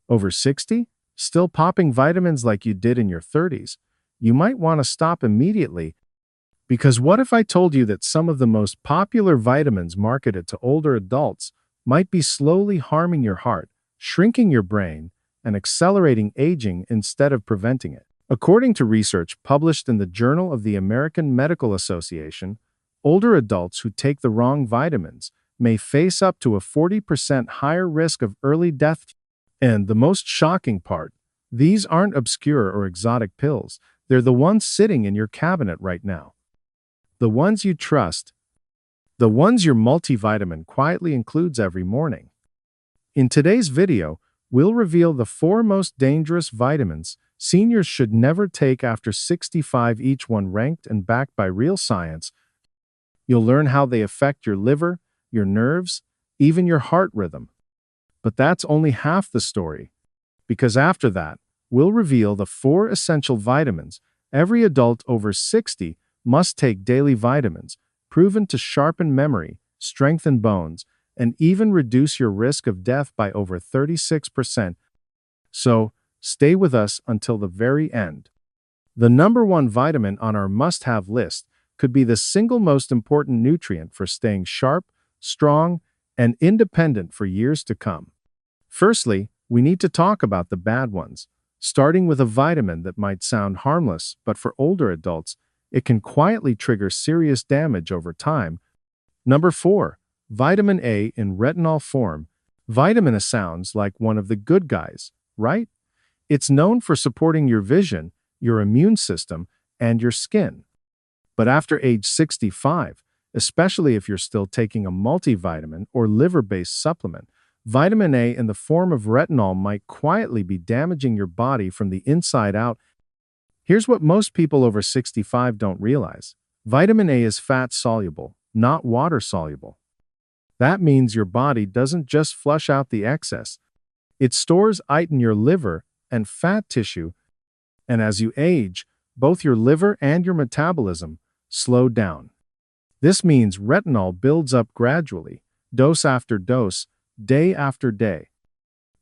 Over 60? Still popping vitamins like you did in your 30s? You might want to stop immediately, because what if I told you that some of the most popular vitamins marketed to older adults might be slowly harming your heart, shrinking your brain, and accelerating aging instead of preventing it? According to research published in the Journal of the American Medical Association, older adults who take the wrong vitamins may face up to a 40% higher risk of early death. And the most shocking part, these aren't obscure or exotic pills. They're the ones sitting in your cabinet right now. The ones you trust. The ones your multivitamin quietly includes every morning. In today's video, we'll reveal the 4 most dangerous vitamins seniors should never take after 65, each one ranked and backed by real science. You'll learn how they affect your liver, your nerves, even your heart rhythm. But that's only half the story, because after that, we'll reveal the 4 essential vitamins every adult over 60 must take daily. Vitamins proven to sharpen memory, strengthen bones, and even reduce your risk of death by over 36%. So, stay with us until the very end. The number 1 vitamin on our must-have list could be the single most important nutrient for staying sharp, strong, and independent for years to come. Firstly, we need to talk about the bad ones, starting with a vitamin that might sound harmless, but for older adults, it can quietly trigger serious damage over time. Number 4. Vitamin A in retinol form. Vitamin A sounds like one of the good guys, right? It's known for supporting your vision, your immune system, and your skin. But after age 65, especially if you're still taking a multivitamin or liver-based supplement, vitamin A in the form of retinol might quietly be damaging your body from the inside out. Here's what most people over 65 don't realize. Vitamin A is fat-soluble, not water-soluble. That means your body doesn't just flush out the excess. It stores it in your liver and fat tissue, and as you age, both your liver and your metabolism slow down. This means retinol builds up gradually, dose after dose, day after day.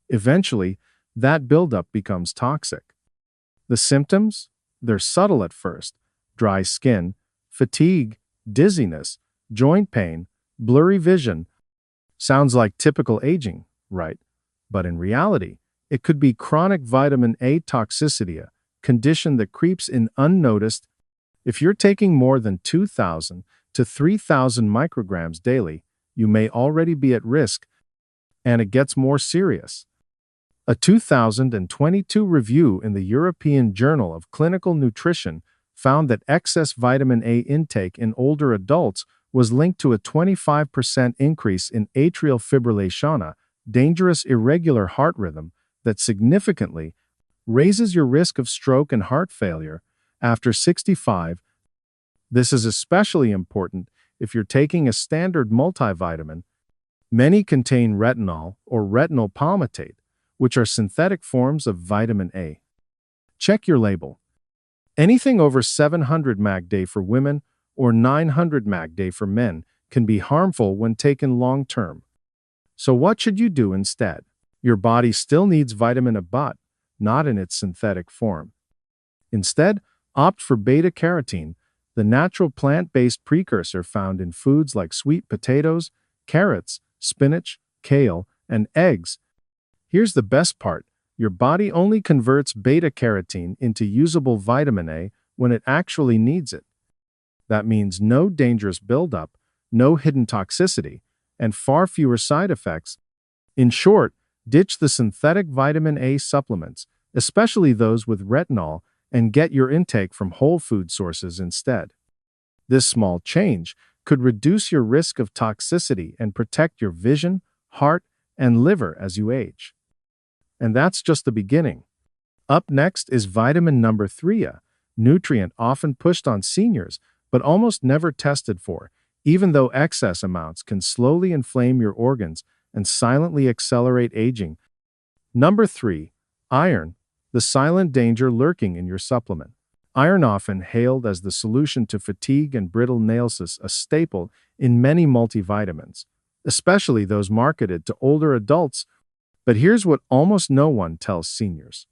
Eventually, that buildup becomes toxic. The symptoms? They're subtle at first: dry skin, fatigue, dizziness, joint pain, blurry vision. Sounds like typical aging, right? But in reality, it could be chronic vitamin A toxicity, a condition that creeps in unnoticed. If you're taking more than 2,000 to 3,000 micrograms daily, you may already be at risk, and it gets more serious. A 2022 review in the European Journal of Clinical Nutrition found that excess vitamin A intake in older adults was linked to a 25% increase in atrial fibrillation, a dangerous irregular heart rhythm that significantly raises your risk of stroke and heart failure after 65. This is especially important if you're taking a standard multivitamin. Many contain retinol or retinol palmitate, which are synthetic forms of vitamin A. Check your label. Anything over 700 mg/day for women or 900 mg/day for men can be harmful when taken long-term. So what should you do instead? Your body still needs vitamin A, but not in its synthetic form. Instead, opt for beta-carotene, the natural plant-based precursor found in foods like sweet potatoes, carrots, spinach, kale, and eggs. Here's the best part: your body only converts beta-carotene into usable vitamin A when it actually needs it. That means no dangerous buildup, no hidden toxicity, and far fewer side effects. In short, ditch the synthetic vitamin A supplements, especially those with retinol, and get your intake from whole food sources instead. This small change could reduce your risk of toxicity and protect your vision, heart, and liver as you age. And that's just the beginning. Up next is vitamin number 3, a nutrient often pushed on seniors but almost never tested for, even though excess amounts can slowly inflame your organs and silently accelerate aging. Number 3, iron, the silent danger lurking in your supplement. Iron, often hailed as the solution to fatigue and brittle nails, is a staple in many multivitamins, especially those marketed to older adults. But here's what almost no one tells seniors.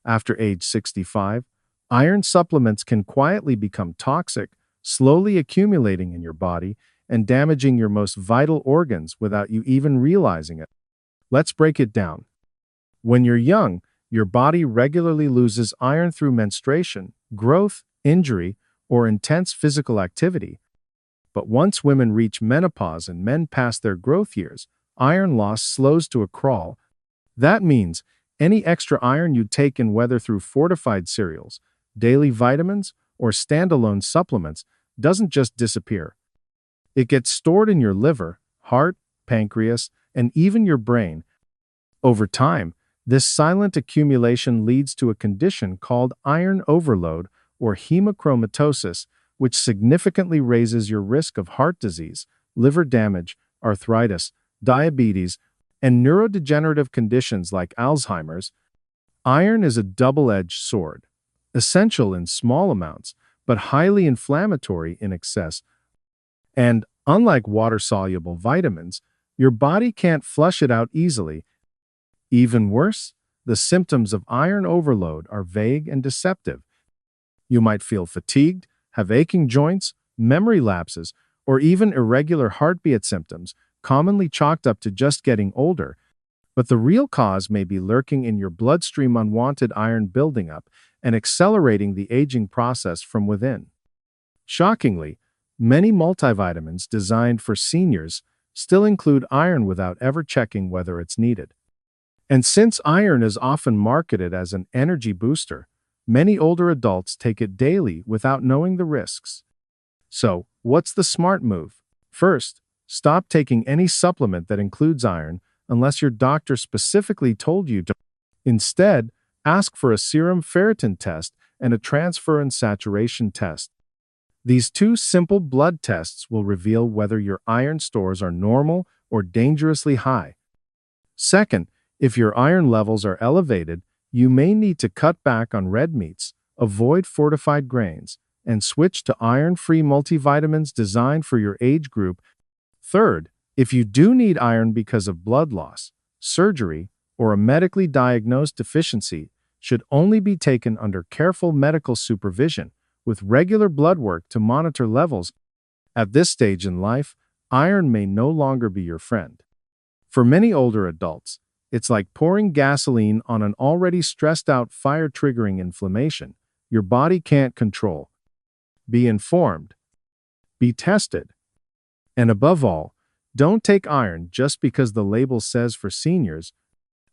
After age 65, iron supplements can quietly become toxic, slowly accumulating in your body and damaging your most vital organs without you even realizing it. Let's break it down. When you're young, your body regularly loses iron through menstruation, growth, injury, or intense physical activity. But once women reach menopause and men pass their growth years, iron loss slows to a crawl. That means any extra iron you take in, whether through fortified cereals, daily vitamins, or standalone supplements, doesn't just disappear. It gets stored in your liver, heart, pancreas, and even your brain. Over time, this silent accumulation leads to a condition called iron overload or hemochromatosis, which significantly raises your risk of heart disease, liver damage, arthritis, diabetes, and neurodegenerative conditions like Alzheimer's. Iron is a double-edged sword, essential in small amounts, but highly inflammatory in excess. And unlike water-soluble vitamins, your body can't flush it out easily. Even worse, the symptoms of iron overload are vague and deceptive. You might feel fatigued, have aching joints, memory lapses, or even irregular heartbeat symptoms, commonly chalked up to just getting older. But the real cause may be lurking in your bloodstream, unwanted iron building up and accelerating the aging process from within. Shockingly, many multivitamins designed for seniors still include iron without ever checking whether it's needed. And since iron is often marketed as an energy booster, many older adults take it daily without knowing the risks. So, what's the smart move? First, stop taking any supplement that includes iron unless your doctor specifically told you to. Instead, ask for a serum ferritin test and a transferrin saturation test. These two simple blood tests will reveal whether your iron stores are normal or dangerously high. Second, if your iron levels are elevated, you may need to cut back on red meats, avoid fortified grains, and switch to iron-free multivitamins designed for your age group. Third, if you do need iron because of blood loss, surgery, or a medically diagnosed deficiency, should only be taken under careful medical supervision with regular blood work to monitor levels. At this stage in life, iron may no longer be your friend. For many older adults, it's like pouring gasoline on an already stressed-out fire, triggering inflammation your body can't control. Be informed. Be tested. And above all, don't take iron just because the label says for seniors.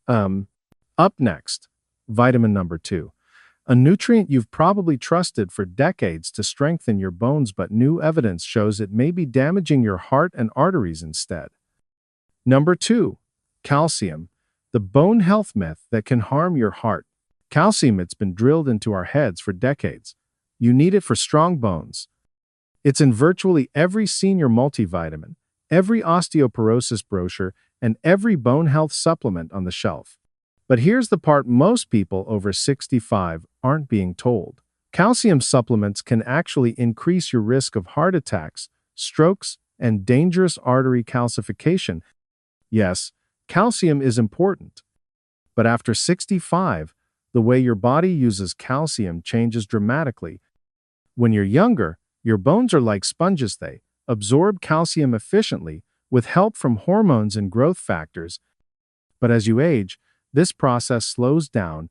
Up next, vitamin number 2. A nutrient you've probably trusted for decades to strengthen your bones, but new evidence shows it may be damaging your heart and arteries instead. Number 2, calcium, the bone health myth that can harm your heart. Calcium, it's been drilled into our heads for decades. You need it for strong bones. It's in virtually every senior multivitamin, every osteoporosis brochure, and every bone health supplement on the shelf. But here's the part most people over 65 aren't being told. Calcium supplements can actually increase your risk of heart attacks, strokes, and dangerous artery calcification. Yes, calcium is important. But after 65, the way your body uses calcium changes dramatically. When you're younger, your bones are like sponges. They absorb calcium efficiently with help from hormones and growth factors. But as you age, this process slows down.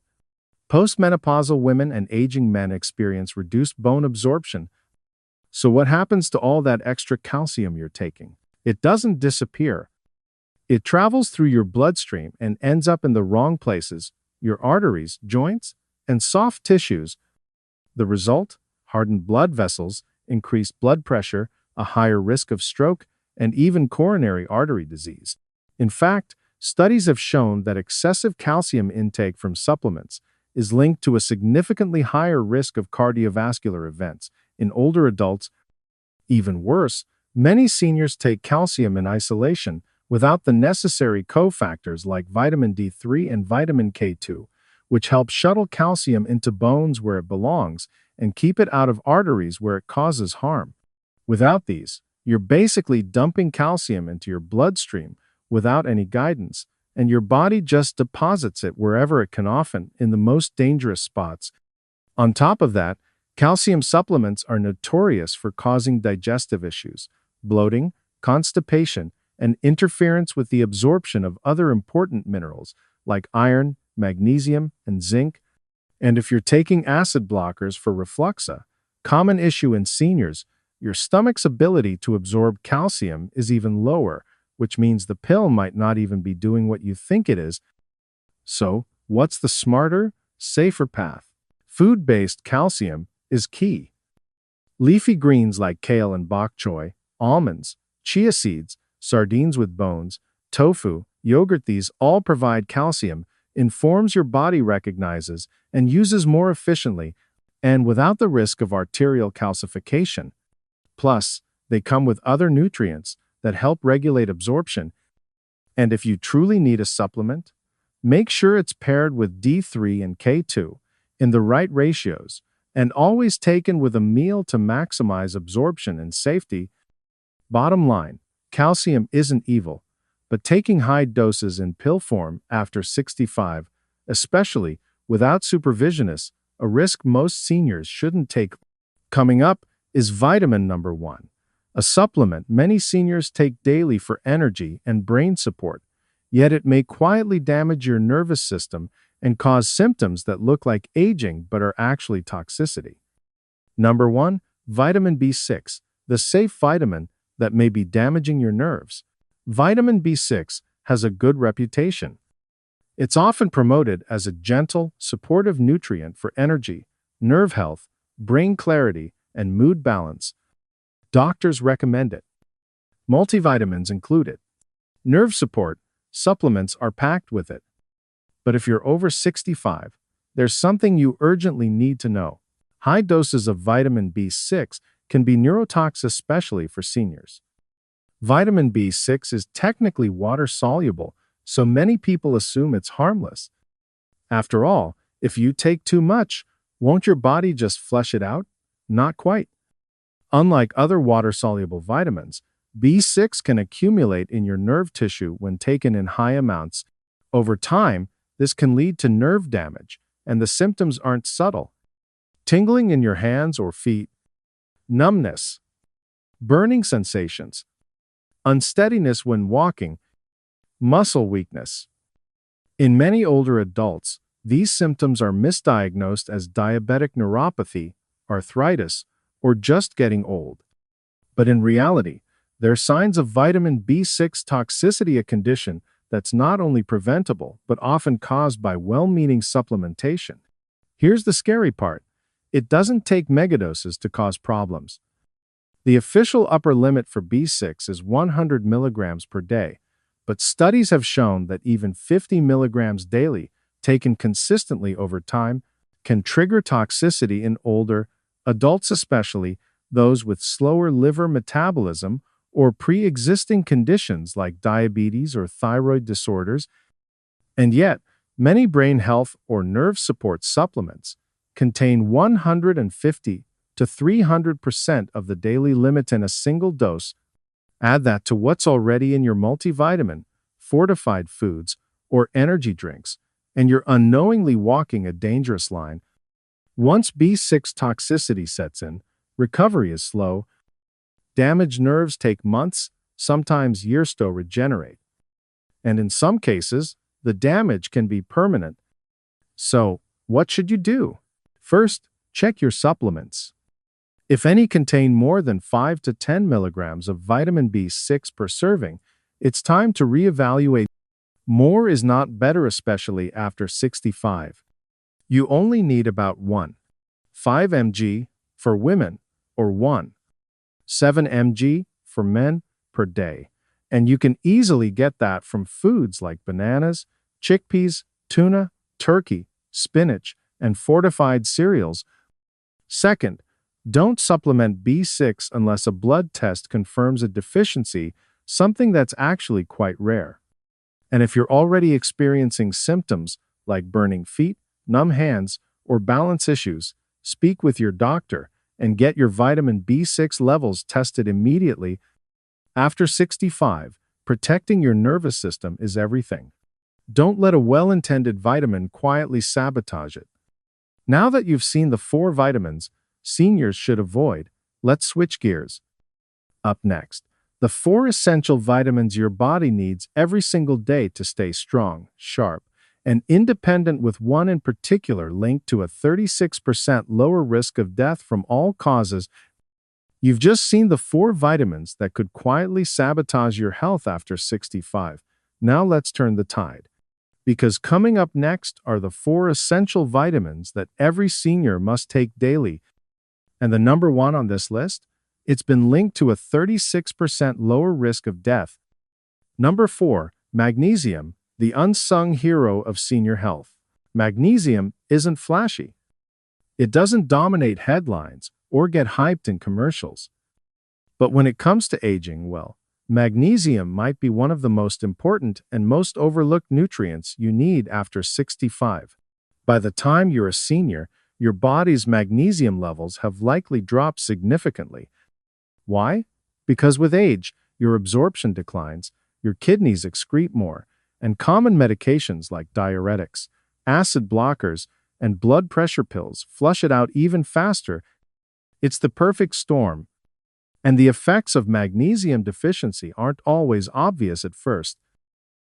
Postmenopausal women and aging men experience reduced bone absorption. So what happens to all that extra calcium you're taking? It doesn't disappear. It travels through your bloodstream and ends up in the wrong places, your arteries, joints, and soft tissues. The result? Hardened blood vessels, increased blood pressure, a higher risk of stroke, and even coronary artery disease. In fact, studies have shown that excessive calcium intake from supplements is linked to a significantly higher risk of cardiovascular events in older adults. Even worse, many seniors take calcium in isolation without the necessary cofactors like vitamin D3 and vitamin K2, which help shuttle calcium into bones where it belongs and keep it out of arteries where it causes harm. Without these, you're basically dumping calcium into your bloodstream without any guidance, and your body just deposits it wherever it can, often in the most dangerous spots. On top of that, calcium supplements are notorious for causing digestive issues, bloating, constipation, and interference with the absorption of other important minerals like iron, magnesium, and zinc. And if you're taking acid blockers for refluxa, common issue in seniors, your stomach's ability to absorb calcium is even lower, which means the pill might not even be doing what you think it is. So, what's the smarter, safer path? Food-based calcium is key. Leafy greens like kale and bok choy, almonds, chia seeds, sardines with bones, tofu, yogurt, these all provide calcium in forms your body recognizes and uses more efficiently and without the risk of arterial calcification. Plus, they come with other nutrients that help regulate absorption. And if you truly need a supplement, make sure it's paired with D3 and K2 in the right ratios and always taken with a meal to maximize absorption and safety. Bottom line, calcium isn't evil, but taking high doses in pill form after 65, especially without supervision, is a risk most seniors shouldn't take. Coming up is vitamin number 1, a supplement many seniors take daily for energy and brain support, yet it may quietly damage your nervous system and cause symptoms that look like aging but are actually toxicity. Number 1, vitamin B6, the safe vitamin that may be damaging your nerves. Vitamin B6 has a good reputation. It's often promoted as a gentle, supportive nutrient for energy, nerve health, brain clarity, and mood balance. Doctors recommend it. Multivitamins include it. Nerve support supplements are packed with it. But if you're over 65, there's something you urgently need to know. High doses of vitamin B6 can be neurotoxic, especially for seniors. Vitamin B6 is technically water-soluble, so many people assume it's harmless. After all, if you take too much, won't your body just flush it out? Not quite. Unlike other water-soluble vitamins, B6 can accumulate in your nerve tissue when taken in high amounts. Over time, this can lead to nerve damage, and the symptoms aren't subtle. Tingling in your hands or feet, numbness, burning sensations, unsteadiness when walking, muscle weakness. In many older adults, these symptoms are misdiagnosed as diabetic neuropathy, arthritis, or just getting old. But in reality, they're signs of vitamin B6 toxicity, a condition that's not only preventable but often caused by well-meaning supplementation. Here's the scary part. It doesn't take megadoses to cause problems. The official upper limit for B6 is 100 milligrams per day, but studies have shown that even 50 milligrams daily, taken consistently over time, can trigger toxicity in older adults, especially those with slower liver metabolism or pre-existing conditions like diabetes or thyroid disorders. And yet, many brain health or nerve support supplements contain 150 to 300% of the daily limit in a single dose. Add that to what's already in your multivitamin, fortified foods, or energy drinks, and you're unknowingly walking a dangerous line. Once B6 toxicity sets in, recovery is slow. Damaged nerves take months, sometimes years to regenerate. And in some cases, the damage can be permanent. So, what should you do? First, check your supplements. If any contain more than 5 to 10 milligrams of vitamin B6 per serving, it's time to reevaluate. More is not better, especially after 65. You only need about 1.5 mg for women or 1.7 mg for men per day, and you can easily get that from foods like bananas, chickpeas, tuna, turkey, spinach, and fortified cereals. Second, don't supplement B6 unless a blood test confirms a deficiency, something that's actually quite rare. And if you're already experiencing symptoms like burning feet, numb hands, or balance issues, speak with your doctor and get your vitamin B6 levels tested immediately. After 65, protecting your nervous system is everything. Don't let a well-intended vitamin quietly sabotage it. Now that you've seen the 4 vitamins seniors should avoid, let's switch gears. Up next, the 4 essential vitamins your body needs every single day to stay strong, sharp, and independent, with one in particular linked to a 36% lower risk of death from all causes. You've just seen the 4 vitamins that could quietly sabotage your health after 65. Now let's turn the tide. Because coming up next are the 4 essential vitamins that every senior must take daily. And the number one on this list? It's been linked to a 36% lower risk of death. Number 4, magnesium, the unsung hero of senior health. Magnesium isn't flashy. It doesn't dominate headlines or get hyped in commercials. But when it comes to aging, well, magnesium might be one of the most important and most overlooked nutrients you need after 65. By the time you're a senior, your body's magnesium levels have likely dropped significantly. Why? Because with age, your absorption declines, your kidneys excrete more, and common medications like diuretics, acid blockers, and blood pressure pills flush it out even faster. It's the perfect storm. And the effects of magnesium deficiency aren't always obvious at first.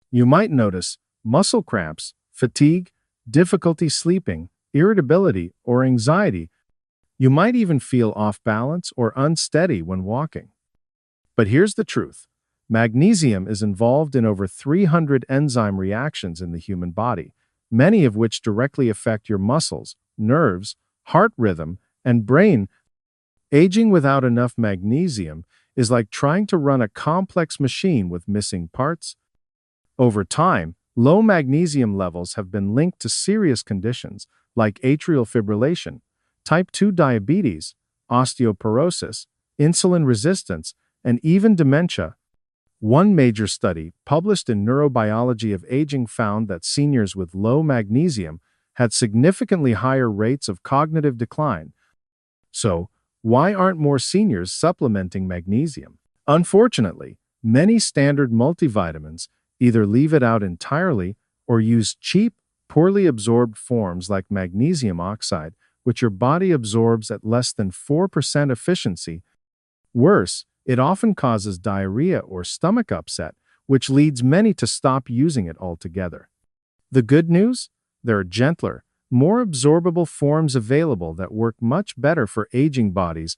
You might notice muscle cramps, fatigue, difficulty sleeping, irritability, or anxiety. You might even feel off balance or unsteady when walking. But here's the truth. Magnesium is involved in over 300 enzyme reactions in the human body, many of which directly affect your muscles, nerves, heart rhythm, and brain. Aging without enough magnesium is like trying to run a complex machine with missing parts. Over time, low magnesium levels have been linked to serious conditions like atrial fibrillation, type 2 diabetes, osteoporosis, insulin resistance, and even dementia. One major study, published in Neurobiology of Aging, found that seniors with low magnesium had significantly higher rates of cognitive decline. So, why aren't more seniors supplementing magnesium? Unfortunately, many standard multivitamins either leave it out entirely or use cheap, poorly absorbed forms like magnesium oxide, which your body absorbs at less than 4% efficiency. Worse, it often causes diarrhea or stomach upset, which leads many to stop using it altogether. The good news? There are gentler, more absorbable forms available that work much better for aging bodies.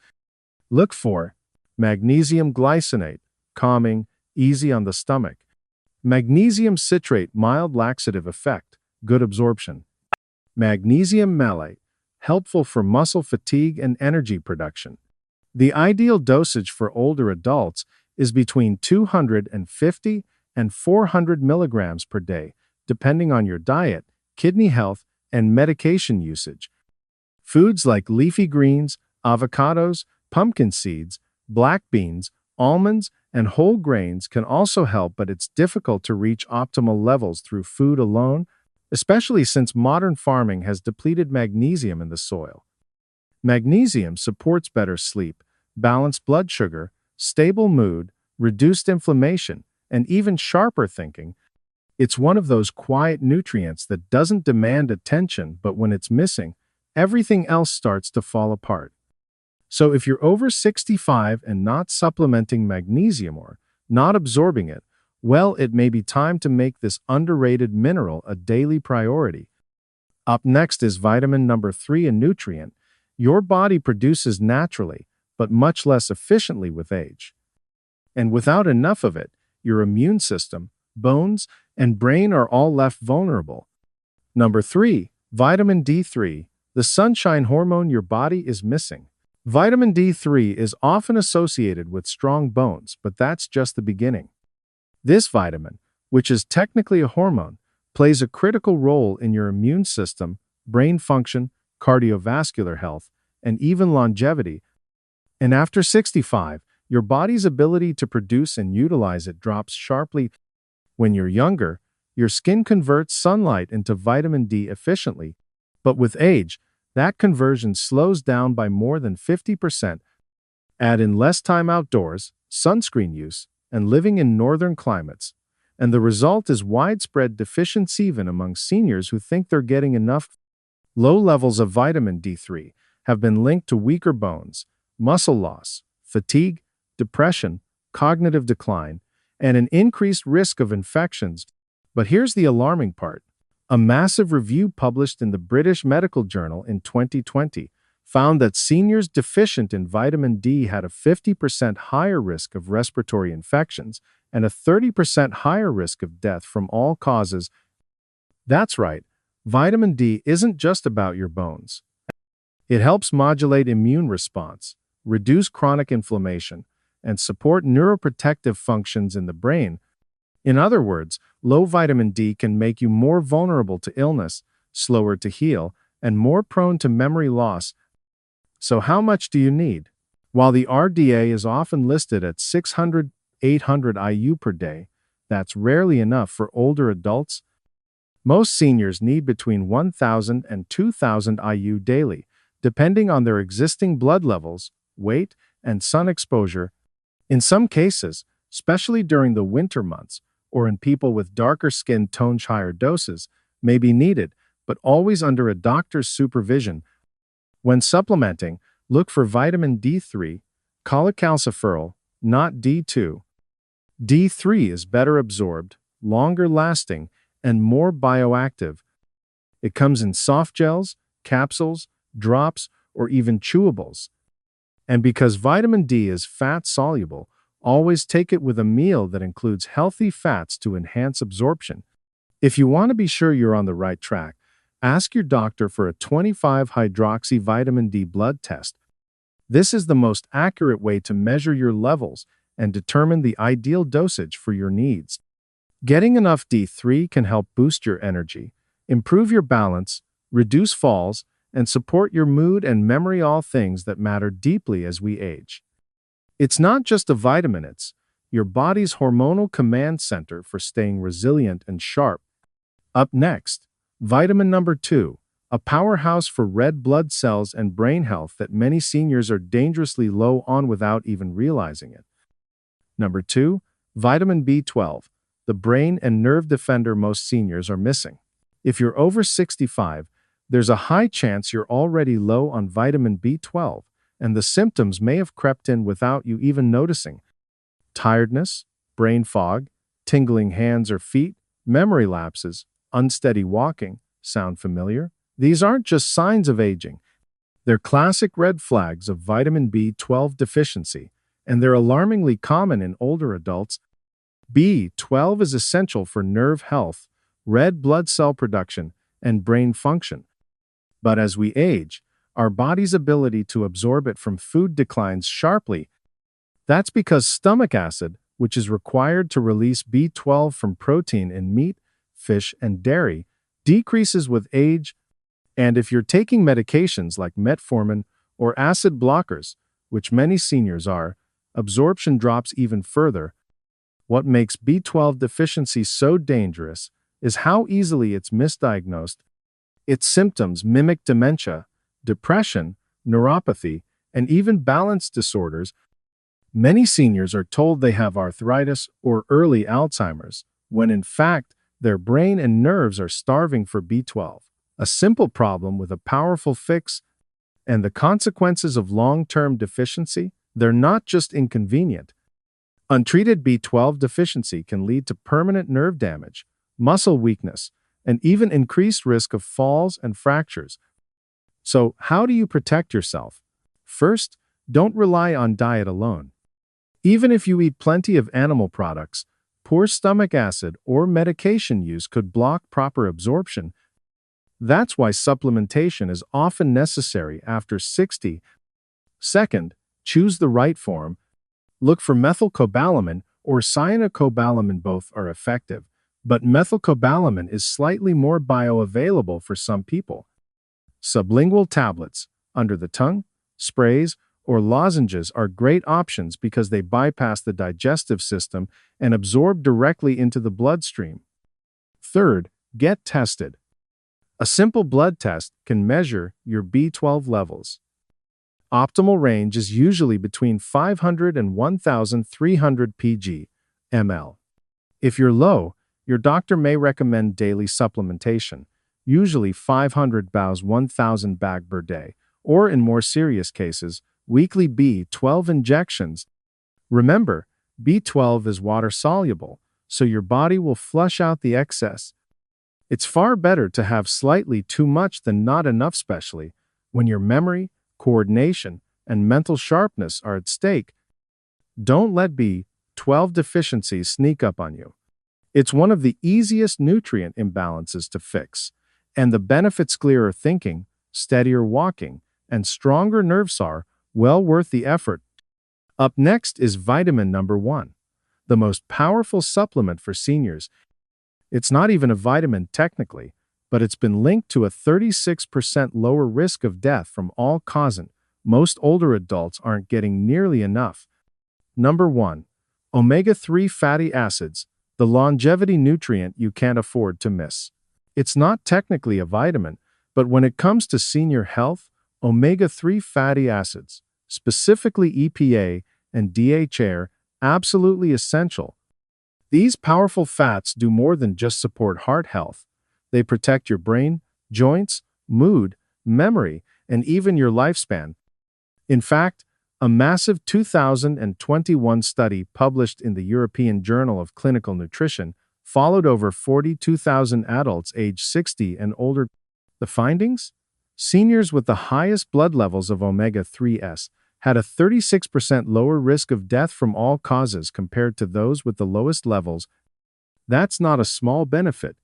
Look for magnesium glycinate, calming, easy on the stomach. Magnesium citrate, mild laxative effect, good absorption. Magnesium malate, helpful for muscle fatigue and energy production. The ideal dosage for older adults is between 250 and 400 milligrams per day, depending on your diet, kidney health, and medication usage. Foods like leafy greens, avocados, pumpkin seeds, black beans, almonds, and whole grains can also help, but it's difficult to reach optimal levels through food alone, especially since modern farming has depleted magnesium in the soil. Magnesium supports better sleep, balanced blood sugar, stable mood, reduced inflammation, and even sharper thinking. It's one of those quiet nutrients that doesn't demand attention, but when it's missing, everything else starts to fall apart. So if you're over 65 and not supplementing magnesium or not absorbing it, well, it may be time to make this underrated mineral a daily priority. Up next is vitamin number 3, a nutrient your body produces naturally, but much less efficiently with age. And without enough of it, your immune system, bones, and brain are all left vulnerable. Number 3, vitamin D3, the sunshine hormone your body is missing. Vitamin D3 is often associated with strong bones, but that's just the beginning. This vitamin, which is technically a hormone, plays a critical role in your immune system, brain function, cardiovascular health, and even longevity. And after 65, your body's ability to produce and utilize it drops sharply. When you're younger, your skin converts sunlight into vitamin D efficiently, but with age, that conversion slows down by more than 50%. Add in less time outdoors, sunscreen use, and living in northern climates. and the result is widespread deficiency even among seniors who think they're getting enough. Low levels of vitamin D3 have been linked to weaker bones, muscle loss, fatigue, depression, cognitive decline, and an increased risk of infections. But here's the alarming part. A massive review published in the British Medical Journal in 2020 found that seniors deficient in vitamin D had a 50% higher risk of respiratory infections and a 30% higher risk of death from all causes. That's right, vitamin D isn't just about your bones. It helps modulate immune response, reduce chronic inflammation, and support neuroprotective functions in the brain. In other words, low vitamin D can make you more vulnerable to illness, slower to heal, and more prone to memory loss. So how much do you need? While the RDA is often listed at 600-800 IU per day, that's rarely enough for older adults. Most seniors need between 1,000 and 2,000 IU daily, depending on their existing blood levels, weight, and sun exposure. In some cases, especially during the winter months, or in people with darker skin tones, higher doses may be needed, but always under a doctor's supervision. When supplementing, look for vitamin D3, cholecalciferol, not D2. D3 is better absorbed, longer lasting, and more bioactive. It comes in soft gels, capsules, drops, or even chewables. And because vitamin D is fat-soluble, always take it with a meal that includes healthy fats to enhance absorption. If you want to be sure you're on the right track, ask your doctor for a 25-hydroxy vitamin D blood test. This is the most accurate way to measure your levels and determine the ideal dosage for your needs. Getting enough D3 can help boost your energy, improve your balance, reduce falls, and support your mood and memory, all things that matter deeply as we age. It's not just a vitamin, it's your body's hormonal command center for staying resilient and sharp. Up next, vitamin number 2, a powerhouse for red blood cells and brain health that many seniors are dangerously low on without even realizing it. Number 2, vitamin B12, the brain and nerve defender most seniors are missing. If you're over 65, there's a high chance you're already low on vitamin B12, and the symptoms may have crept in without you even noticing. Tiredness, brain fog, tingling hands or feet, memory lapses, unsteady walking. Sound familiar? These aren't just signs of aging. They're classic red flags of vitamin B12 deficiency, and they're alarmingly common in older adults. B12 is essential for nerve health, red blood cell production, and brain function. But as we age, our body's ability to absorb it from food declines sharply. That's because stomach acid, which is required to release B12 from protein in meat, fish, and dairy, decreases with age. And if you're taking medications like metformin or acid blockers, which many seniors are, absorption drops even further. What makes B12 deficiency so dangerous is how easily it's misdiagnosed. Its symptoms mimic dementia, depression, neuropathy, and even balance disorders. Many seniors are told they have arthritis or early Alzheimer's, when in fact, their brain and nerves are starving for B12. A simple problem with a powerful fix. And the consequences of long-term deficiency, they're not just inconvenient. Untreated B12 deficiency can lead to permanent nerve damage, muscle weakness, and even increased risk of falls and fractures. So, how do you protect yourself? First, don't rely on diet alone. Even if you eat plenty of animal products, poor stomach acid or medication use could block proper absorption. That's why supplementation is often necessary after 60. Second, choose the right form. Look for methylcobalamin or cyanocobalamin. Both are effective, but methylcobalamin is slightly more bioavailable for some people. Sublingual tablets, under the tongue, sprays, or lozenges are great options because they bypass the digestive system and absorb directly into the bloodstream. Third, get tested. A simple blood test can measure your B12 levels. Optimal range is usually between 500 and 1,300 pg/ml. If you're low, your doctor may recommend daily supplementation, usually 500 bows 1000 bag per day, or in more serious cases, weekly B12 injections. Remember, B12 is water-soluble, so your body will flush out the excess. It's far better to have slightly too much than not enough, especially when your memory, coordination, and mental sharpness are at stake. Don't let B12 deficiencies sneak up on you. It's one of the easiest nutrient imbalances to fix, and the benefits: clearer thinking, steadier walking, and stronger nerves are well worth the effort. Up next is vitamin number 1, the most powerful supplement for seniors. It's not even a vitamin technically, but it's been linked to a 36% lower risk of death from all causes. Most older adults aren't getting nearly enough. Number 1. Omega-3 fatty acids, the longevity nutrient you can't afford to miss. It's not technically a vitamin, but when it comes to senior health, omega-3 fatty acids, specifically EPA and DHA, are absolutely essential. These powerful fats do more than just support heart health. They protect your brain, joints, mood, memory, and even your lifespan. In fact, a massive 2021 study published in the European Journal of Clinical Nutrition followed over 42,000 adults aged 60 and older. The findings? Seniors with the highest blood levels of omega-3s had a 36% lower risk of death from all causes compared to those with the lowest levels. That's not a small benefit.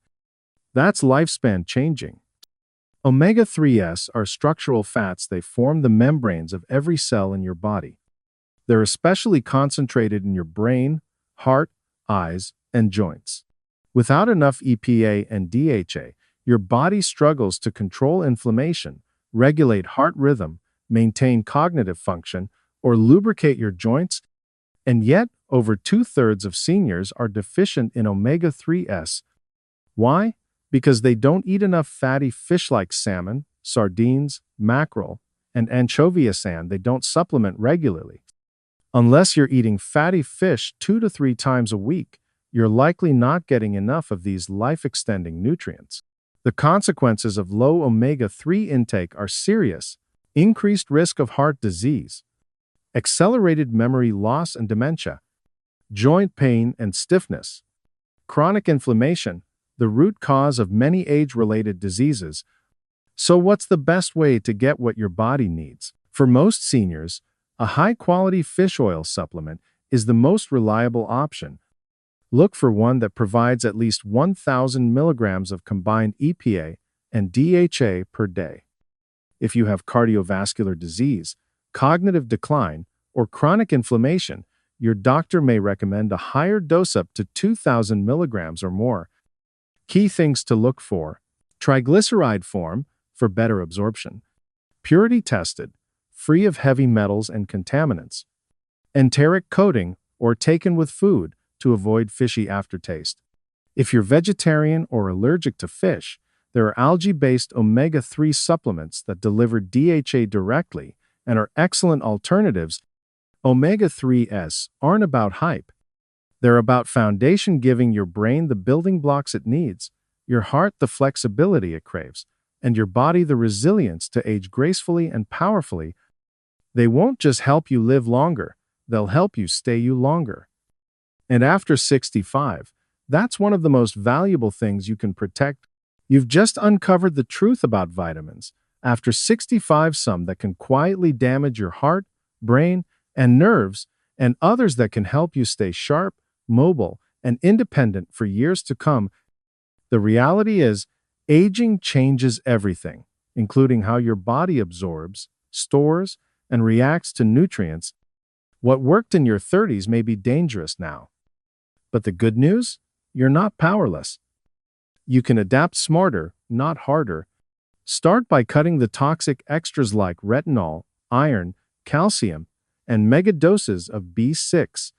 That's lifespan changing. Omega-3s are structural fats. They form the membranes of every cell in your body. They're especially concentrated in your brain, heart, eyes, and joints. Without enough EPA and DHA, your body struggles to control inflammation, regulate heart rhythm, maintain cognitive function, or lubricate your joints. And yet, over 2/3 of seniors are deficient in omega-3s. Why? Because they don't eat enough fatty fish like salmon, sardines, mackerel, and anchovies, and they don't supplement regularly. Unless you're eating fatty fish 2 to 3 times a week, you're likely not getting enough of these life-extending nutrients. The consequences of low omega-3 intake are serious: increased risk of heart disease, accelerated memory loss and dementia, joint pain and stiffness, chronic inflammation, the root cause of many age-related diseases. So what's the best way to get what your body needs? For most seniors, a high-quality fish oil supplement is the most reliable option. Look for one that provides at least 1,000 milligrams of combined EPA and DHA per day. If you have cardiovascular disease, cognitive decline, or chronic inflammation, your doctor may recommend a higher dose up to 2,000 milligrams or more. Key things to look for: triglyceride form for better absorption, purity tested, free of heavy metals and contaminants, enteric coating or taken with food to avoid fishy aftertaste. If you're vegetarian or allergic to fish, there are algae-based omega-3 supplements that deliver DHA directly and are excellent alternatives. Omega-3s aren't about hype. They're about foundation, giving your brain the building blocks it needs, your heart the flexibility it craves, and your body the resilience to age gracefully and powerfully. They won't just help you live longer, they'll help you stay you longer. And after 65, that's one of the most valuable things you can protect. You've just uncovered the truth about vitamins. After 65, some that can quietly damage your heart, brain, and nerves, and others that can help you stay sharp, mobile, and independent for years to come. The reality is, aging changes everything, including how your body absorbs, stores, and reacts to nutrients. What worked in your 30s may be dangerous now. But the good news? You're not powerless. You can adapt smarter, not harder. Start by cutting the toxic extras like retinol, iron, calcium, and mega doses of B6.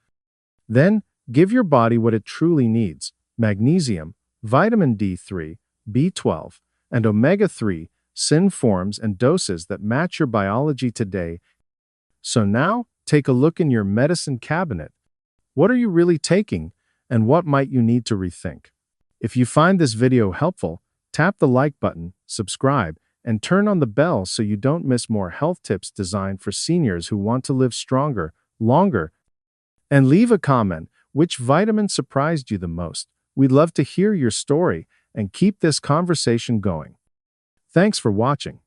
Then, give your body what it truly needs: magnesium, vitamin D3, B12, and omega-3, SIN forms and doses that match your biology today. So now, take a look in your medicine cabinet. What are you really taking, And what might you need to rethink? If you find this video helpful, tap the like button, subscribe, and turn on the bell so you don't miss more health tips designed for seniors who want to live stronger, longer. And leave a comment, which vitamin surprised you the most? We'd love to hear your story and keep this conversation going. Thanks for watching.